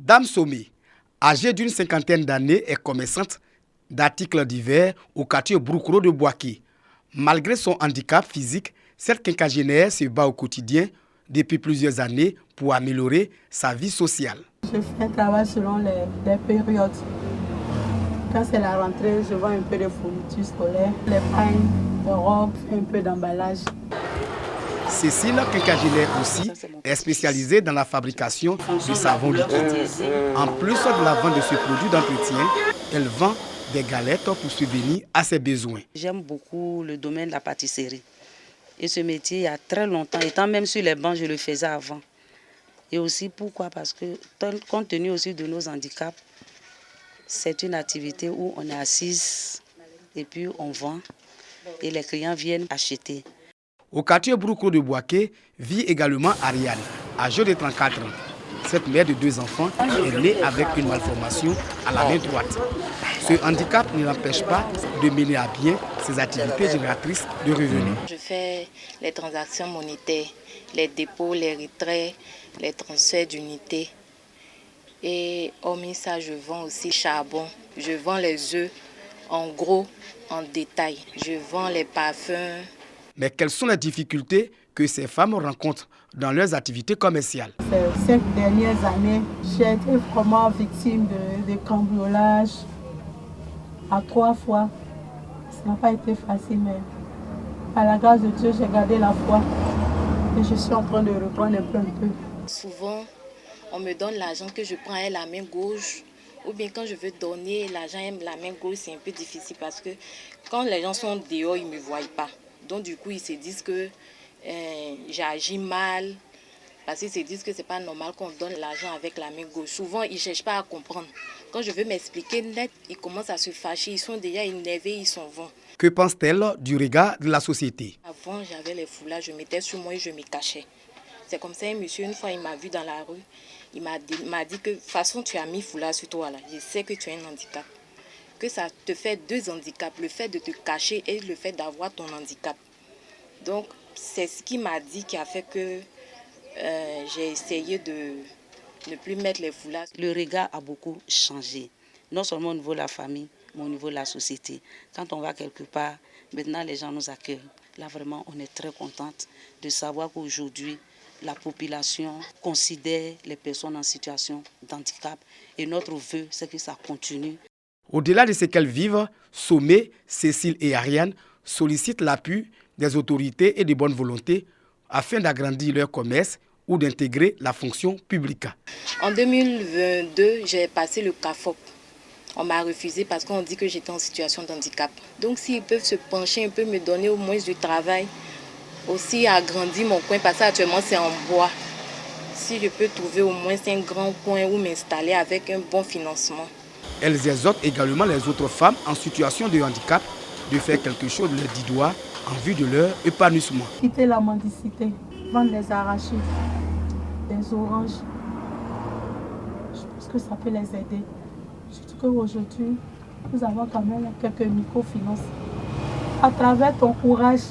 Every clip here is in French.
Dame Somé, âgée d'une cinquantaine d'années, est commerçante d'articles divers au quartier Broukro de Bouaké. Malgré son handicap physique, cette quinquagénaire se bat au quotidien depuis plusieurs années pour améliorer sa vie sociale. Je fais un travail selon les périodes. Quand c'est la rentrée, je vends un peu de fournitures scolaires, les pagnes, les robes, un peu d'emballage. Cécile, quinquagénaire aussi, est spécialisée dans la fabrication de savon liquide. En plus de la vente de ce produit d'entretien, elle vend des galettes pour subvenir à ses besoins. J'aime beaucoup le domaine de la pâtisserie. Et ce métier, il y a très longtemps, étant même sur les bancs, je le faisais avant. Et aussi, pourquoi? Parce que, compte tenu aussi de nos handicaps, c'est une activité où on est assise et puis on vend et les clients viennent acheter. Au quartier Broukro de Bouaké vit également Ariane, âgée de 34 ans. Cette mère de 2 enfants est née avec une malformation à la main droite. Ce handicap ne l'empêche pas de mener à bien ses activités génératrices de revenus. Je fais les transactions monétaires, les dépôts, les retraits, les transferts d'unités. Et hormis ça, je vends aussi charbon. Je vends les œufs en gros, en détail. Je vends les parfums. Mais quelles sont les difficultés que ces femmes rencontrent dans leurs activités commerciales? Ces 5 dernières années, j'ai été vraiment victime de cambriolage à 3 fois. Ça n'a pas été facile, mais à la grâce de Dieu, j'ai gardé la foi et je suis en train de reprendre un peu. Souvent, on me donne l'argent que je prends à la main gauche. Ou bien quand je veux donner l'argent à la main gauche, c'est un peu difficile parce que quand les gens sont dehors, ils ne me voient pas. Donc du coup, ils se disent que j'agis mal. Parce qu'ils se disent que ce n'est pas normal qu'on donne l'argent avec la main gauche. Souvent, ils ne cherchent pas à comprendre. Quand je veux m'expliquer net, ils commencent à se fâcher. Ils sont déjà énervés, ils s'en vont. Que pense-t-elle du regard de la société? Avant, j'avais les foulards, je mettais sur moi et je me cachais. C'est comme ça, un monsieur, une fois, il m'a vu dans la rue. Il m'a dit que de toute façon, tu as mis foulard sur toi là. Je sais que tu as un handicap. Que ça te fait 2 handicaps, le fait de te cacher et le fait d'avoir ton handicap. Donc, c'est ce qu'il m'a dit qui a fait que j'ai essayé de ne plus mettre les foulards. Le regard a beaucoup changé, non seulement au niveau de la famille, mais au niveau de la société. Quand on va quelque part, maintenant les gens nous accueillent. Là, vraiment, on est très contente de savoir qu'aujourd'hui, la population considère les personnes en situation d'handicap. Et notre vœu, c'est que ça continue. Au-delà de ce qu'elles vivent, Somé, Cécile et Ariane sollicitent l'appui des autorités et de bonne volonté afin d'agrandir leur commerce ou d'intégrer la fonction publique. En 2022, j'ai passé le CAFOP. On m'a refusé parce qu'on dit que j'étais en situation de handicap. Donc s'ils peuvent se pencher un peu, me donner au moins du travail, aussi agrandir mon coin, parce qu'actuellement c'est en bois. Si je peux trouver au moins un grand coin où m'installer avec un bon financement. Elles exhortent également les autres femmes en situation de handicap de faire quelque chose de leurs 10 doigts en vue de leur épanouissement. Quitter la mendicité, vendre des arachides, des oranges, je pense que ça peut les aider. Surtout qu'aujourd'hui, nous avons quand même quelques microfinances. À travers ton courage,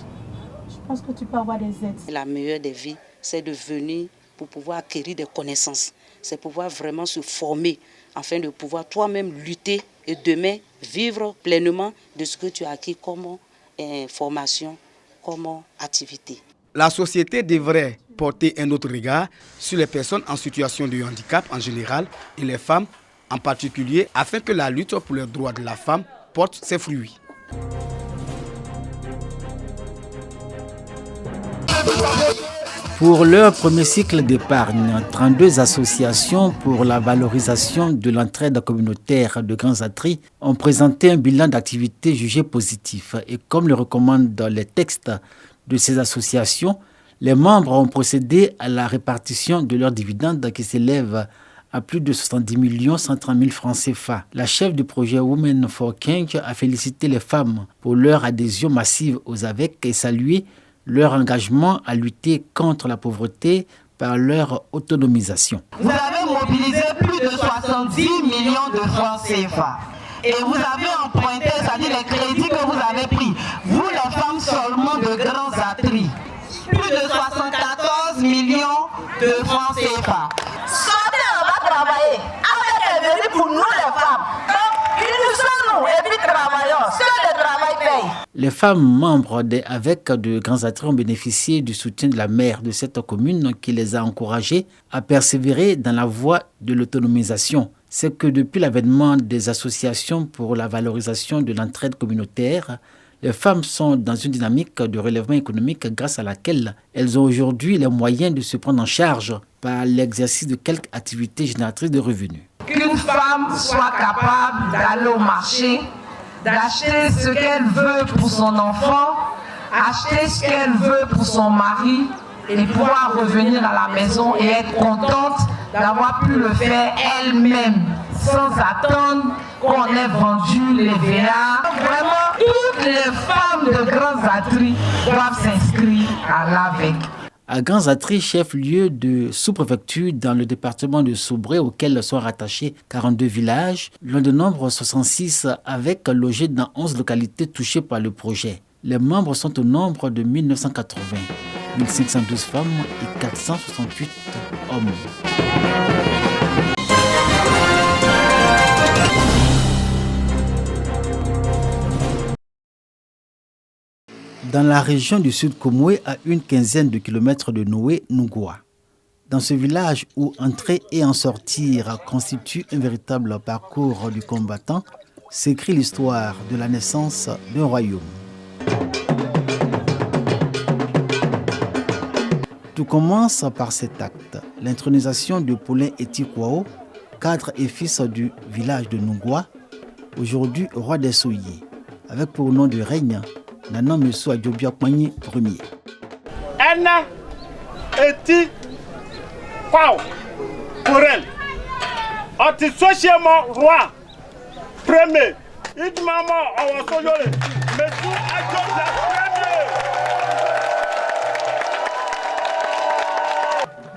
je pense que tu peux avoir des aides. La meilleure des vies, c'est de venir pour pouvoir acquérir des connaissances. C'est pouvoir vraiment se former afin de pouvoir toi-même lutter et demain vivre pleinement de ce que tu as acquis comme formation, comme activité. La société devrait porter un autre regard sur les personnes en situation de handicap en général et les femmes en particulier afin que la lutte pour les droits de la femme porte ses fruits. Pour leur premier cycle d'épargne, 32 associations pour la valorisation de l'entraide communautaire de Grands Atris ont présenté un bilan d'activité jugé positif. Et comme le recommandent les textes de ces associations, les membres ont procédé à la répartition de leurs dividendes qui s'élèvent à plus de 70 130 000 francs CFA. La chef du projet Women for Change a félicité les femmes pour leur adhésion massive aux AVEC et salué leur engagement à lutter contre la pauvreté par leur autonomisation. Vous avez mobilisé plus de 70 millions de francs CFA et vous avez emprunté, c'est-à-dire les crédits que vous avez pris, vous les femmes seulement de Grands Atris, plus de 74 millions de francs CFA. Sortez, on va travailler. pour nous les femmes. Donc, unissons-nous et puis travaillons. Seul le travail paye. Les femmes membres avec de grands attraits ont bénéficié du soutien de la maire de cette commune qui les a encouragées à persévérer dans la voie de l'autonomisation. C'est que depuis l'avènement des associations pour la valorisation de l'entraide communautaire, les femmes sont dans une dynamique de relèvement économique grâce à laquelle elles ont aujourd'hui les moyens de se prendre en charge par l'exercice de quelques activités génératrices de revenus. Qu'une femme soit capable d'aller au marché, d'acheter ce qu'elle veut pour son enfant, acheter ce qu'elle veut pour son mari et pouvoir revenir à la maison et être contente d'avoir pu le faire elle-même sans attendre qu'on ait vendu les VA. Vraiment, toutes les femmes de Grands Atri doivent s'inscrire à l'AVEC. À Grands Atri, chef-lieu de sous-préfecture dans le département de Sobré, auquel sont rattachés 42 villages, l'un de nombre 66 avec logés dans 11 localités touchées par le projet. Les membres sont au nombre de 1980, 1512 femmes et 468 hommes. Dans la région du Sud Komoué, à une quinzaine de kilomètres de Noé, Nougoua. Dans ce village où entrer et en sortir constitue un véritable parcours du combattant, s'écrit l'histoire de la naissance d'un royaume. Tout commence par cet acte, l'intronisation de Paulin Etikwao, cadre et fils du village de Nougoua, aujourd'hui roi des Soyers, avec pour nom de règne Nana Messou Adjobia Kwanyi Ier. Anna Eti Kwao Pourel Oti socialement roi premier Idmama Awasoyole Messou Adjobia premier.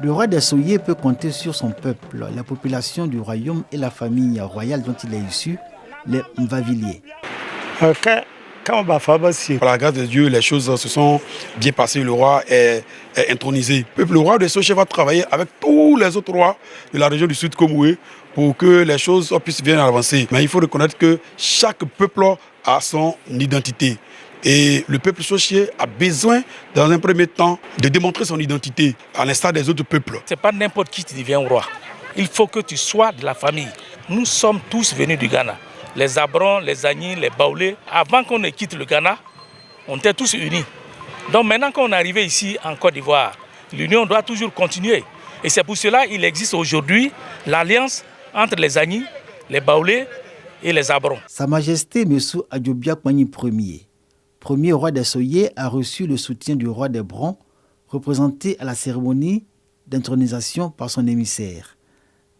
Le roi des Soyers peut compter sur son peuple, la population du royaume et la famille royale dont il est issu, les Mvaviliers. Par la grâce de Dieu, les choses se sont bien passées. Le roi est intronisé. Le roi de Soché va travailler avec tous les autres rois de la région du Sud Komoué pour que les choses puissent bien avancer. Mais il faut reconnaître que chaque peuple a son identité. Et le peuple Soché a besoin, dans un premier temps, de démontrer son identité à l'instar des autres peuples. Ce n'est pas n'importe qui devient roi. Il faut que tu sois de la famille. Nous sommes tous venus du Ghana. Les Abrons, les Agnis, les Baoulés. Avant qu'on ne quitte le Ghana, on était tous unis. Donc maintenant qu'on est arrivé ici en Côte d'Ivoire, l'union doit toujours continuer. Et c'est pour cela qu'il existe aujourd'hui l'alliance entre les Agnis, les Baoulés et les Abrons. Sa Majesté Messou Adjobia Kwanyi Ier, premier roi des Soyers, a reçu le soutien du roi des Brons, représenté à la cérémonie d'intronisation par son émissaire.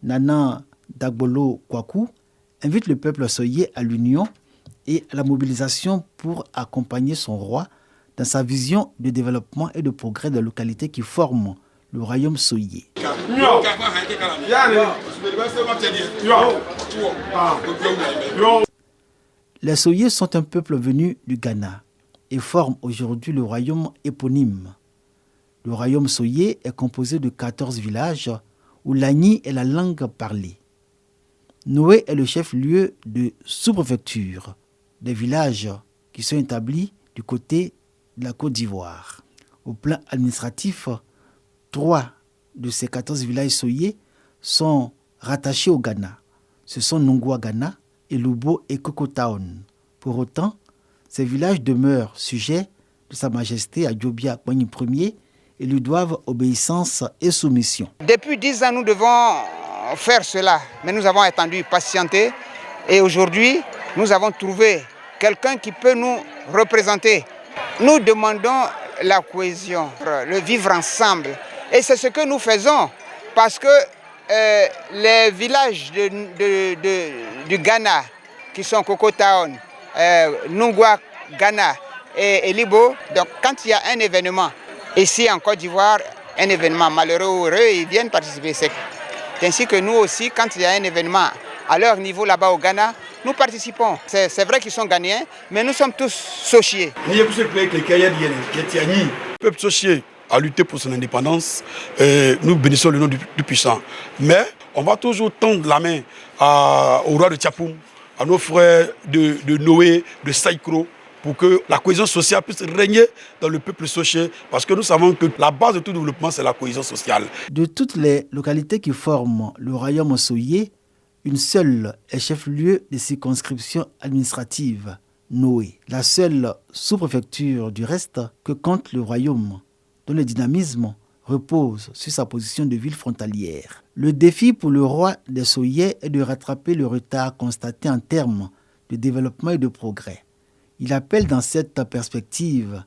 Nana Dagbolo Kwaku invite le peuple soyer à l'union et à la mobilisation pour accompagner son roi dans sa vision de développement et de progrès des localités qui forment le royaume soyer. Les Soyers sont un peuple venu du Ghana et forment aujourd'hui le royaume éponyme. Le royaume soyer est composé de 14 villages où l'agni est la langue parlée. Noé est le chef-lieu de sous-préfecture des villages qui sont établis du côté de la Côte d'Ivoire. Au plan administratif, 3 de ces 14 villages soyers sont rattachés au Ghana. Ce sont Nougoua Ghana, Elubo et Kokotaon. Pour autant, ces villages demeurent sujets de Sa Majesté Adjobia Kwanyi Ier et lui doivent obéissance et soumission. Depuis 10 ans, nous devons faire cela, mais nous avons attendu, patienter, et aujourd'hui, nous avons trouvé quelqu'un qui peut nous représenter. Nous demandons la cohésion, le vivre ensemble, et c'est ce que nous faisons, parce que les villages du Ghana, qui sont Kokotaon, Nougoua Ghana et Elibo, donc quand il y a un événement, ici en Côte d'Ivoire, un événement malheureux ou heureux, ils viennent participer. C'est ainsi que nous aussi, quand il y a un événement à leur niveau là-bas au Ghana, nous participons. C'est vrai qu'ils sont Ghanéens, mais nous sommes tous Sochiers. Le peuple Sochier à lutter pour son indépendance, nous bénissons le nom du puissant. Mais on va toujours tendre la main au roi de Tchapoum, à nos frères de Noé, de Saïkro, pour que la cohésion sociale puisse régner dans le peuple soché, parce que nous savons que la base de tout développement, c'est la cohésion sociale. De toutes les localités qui forment le royaume Soye, une seule est chef-lieu de circonscription administrative, Noé. La seule sous-préfecture du reste que compte le royaume, dont le dynamisme repose sur sa position de ville frontalière. Le défi pour le roi des Soyais est de rattraper le retard constaté en termes de développement et de progrès. Il appelle dans cette perspective,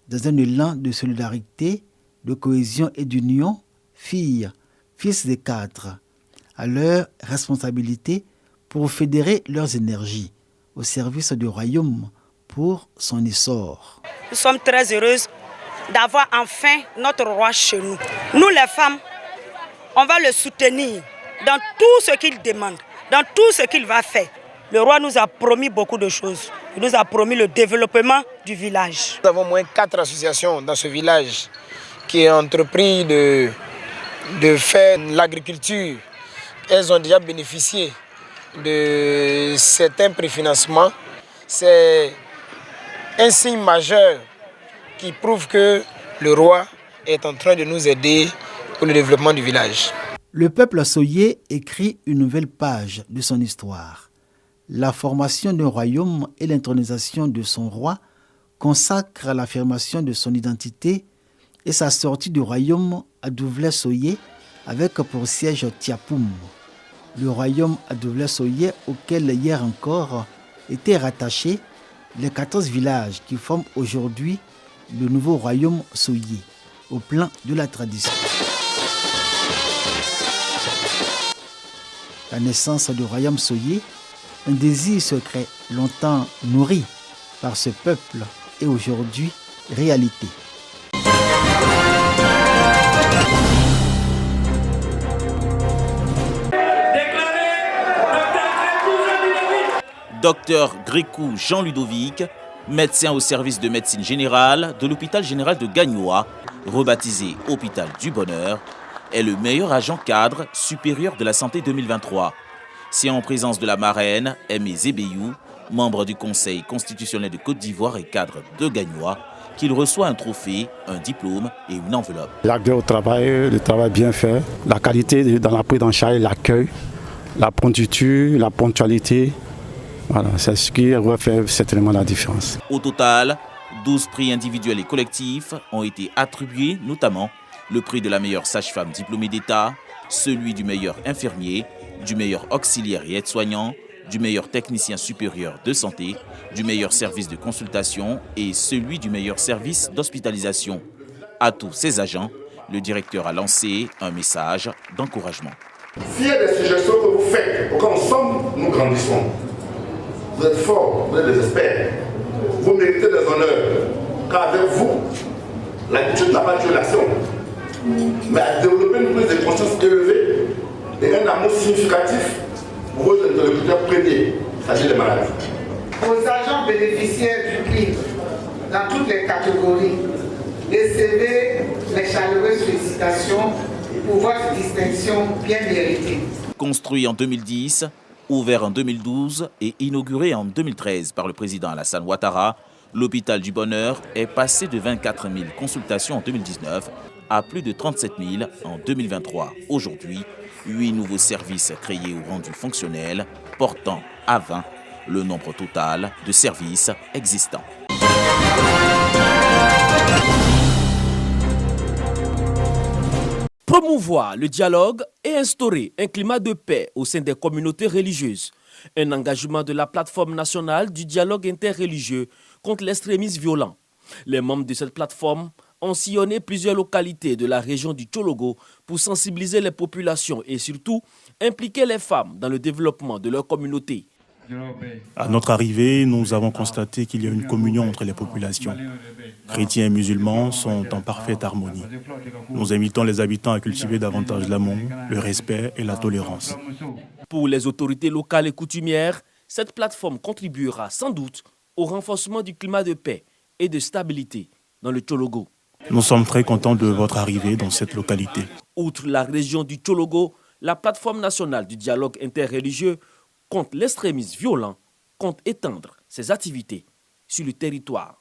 dans un élan de solidarité, de cohésion et d'union, filles, fils des quatre, à leur responsabilité pour fédérer leurs énergies au service du royaume pour son essor. Nous sommes très heureuses d'avoir enfin notre roi chez nous. Nous les femmes, on va le soutenir dans tout ce qu'il demande, dans tout ce qu'il va faire. Le roi nous a promis beaucoup de choses. Il nous a promis le développement du village. Nous avons au moins 4 associations dans ce village qui ont entrepris de faire l'agriculture. Elles ont déjà bénéficié de certains préfinancements. C'est un signe majeur qui prouve que le roi est en train de nous aider pour le développement du village. Le peuple Soye écrit une nouvelle page de son histoire. La formation d'un royaume et l'intronisation de son roi consacrent l'affirmation de son identité et sa sortie du royaume Adouvlé-Soye avec pour siège Tiapoum. Le royaume Adouvlé-Soye auquel hier encore étaient rattachés les 14 villages qui forment aujourd'hui le nouveau royaume Soye au plan de la tradition. La naissance du royaume Soye, un désir secret longtemps nourri par ce peuple est aujourd'hui réalité. Docteur Grécou Jean-Ludovic, médecin au service de médecine générale de l'hôpital général de Gagnoa, rebaptisé Hôpital du Bonheur, est le meilleur agent cadre supérieur de la santé 2023. C'est en présence de la marraine Aimé Zébéyou, membre du Conseil constitutionnel de Côte d'Ivoire et cadre de Gagnoa, qu'il reçoit un trophée, un diplôme et une enveloppe. L'acte au travail, le travail bien fait, la qualité dans la prise en charge, l'accueil, la promptitude, la ponctualité, voilà, c'est ce qui refait certainement la différence. Au total, 12 prix individuels et collectifs ont été attribués, notamment le prix de la meilleure sage-femme diplômée d'État, celui du meilleur infirmier, du meilleur auxiliaire et aide-soignant, du meilleur technicien supérieur de santé, du meilleur service de consultation et celui du meilleur service d'hospitalisation. À tous ces agents, le directeur a lancé un message d'encouragement. S'il y a des suggestions que vous faites pour qu'ensemble nous grandissons, vous êtes forts, vous êtes des experts, vous méritez des honneurs, car avec vous, l'étude n'a pas tué l'action, mais a développé une prise de conscience élevée et un amour significatif pour vos interlocuteurs premiers, c'est-à-dire les malades. Aux agents bénéficiaires du prix, dans toutes les catégories, recevez les chaleureuses félicitations pour votre distinction bien méritée. Construit en 2010, ouvert en 2012 et inauguré en 2013 par le président Alassane Ouattara, l'hôpital du Bonheur est passé de 24 000 consultations en 2019 à plus de 37 000 en 2023. Aujourd'hui, 8 nouveaux services créés ou rendus fonctionnels, portant à 20 le nombre total de services existants. Promouvoir le dialogue et instaurer un climat de paix au sein des communautés religieuses. Un engagement de la plateforme nationale du dialogue interreligieux contre l'extrémisme violent. Les membres de cette plateforme ont sillonné plusieurs localités de la région du Tchologo pour sensibiliser les populations et surtout impliquer les femmes dans le développement de leur communauté. À notre arrivée, nous avons constaté qu'il y a une communion entre les populations. Chrétiens et musulmans sont en parfaite harmonie. Nous invitons les habitants à cultiver davantage l'amour, le respect et la tolérance. Pour les autorités locales et coutumières, cette plateforme contribuera sans doute au renforcement du climat de paix et de stabilité dans le Tchologo. Nous sommes très contents de votre arrivée dans cette localité. Outre la région du Tchologo, la plateforme nationale du dialogue interreligieux contre l'extrémisme violent compte étendre ses activités sur le territoire